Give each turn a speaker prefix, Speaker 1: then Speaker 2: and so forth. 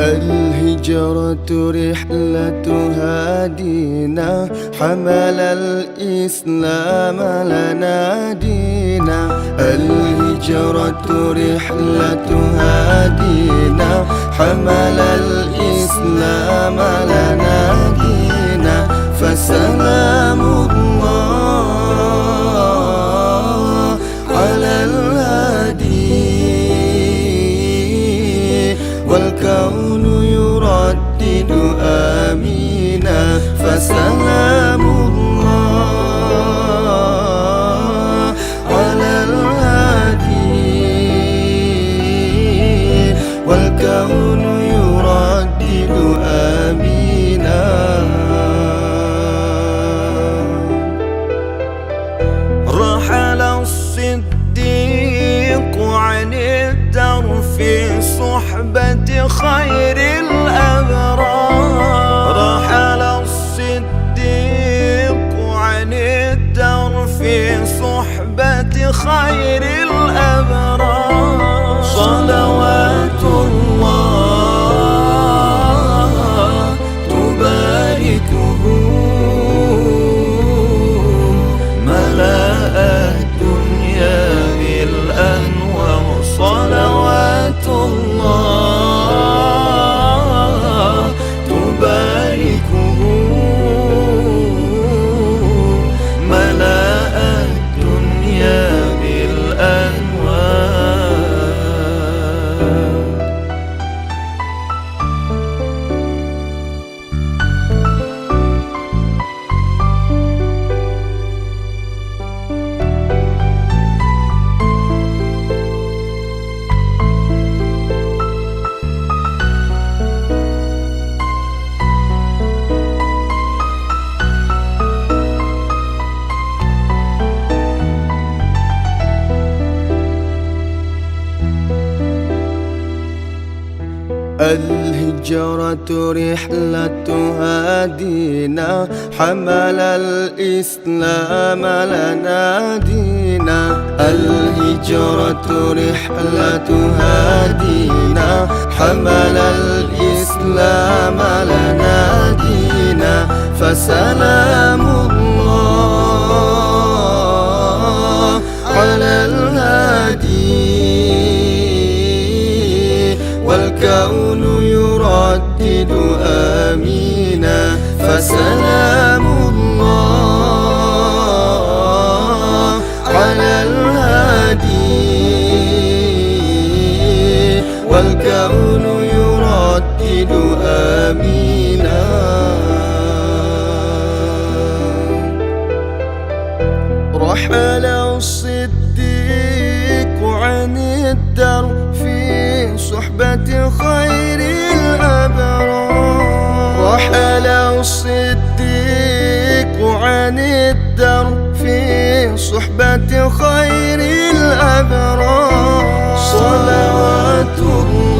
Speaker 1: الهجرة رحلة هادينا، حمل الإسلام لنا دينا. الهجرة رحلة هادينا، حمل الإسلام لنا دينا. فسلام الله على الهادي، والكون يردد آمينا. فسلام الله على الهادي، والكون يردد آمينا. رحل الصديق عن الدار في صحبة خير الأبرار. رحل الصديق عن الدار في صحبة خير الأبرار. صلوات الله تباركه، ملأ الدنيا بالأنوار. صلوات الله تباركه، ملأ الدنيا بالأنوار. الهجرة رحلة هادينا، حمل الإسلام لنا دينا. الهجرة رحلة هادينا، حمل الإسلام لنا دينا. فسلام الله على الهادي، والكون يردد آمينا. فسلام الله على الهادي، والكون يردد آمينا. رحل الصديق عن الدرب في صحبة خير الأبرار. رحل الصديق عن الدرب في صحبة خير الأبرار. صلوات الله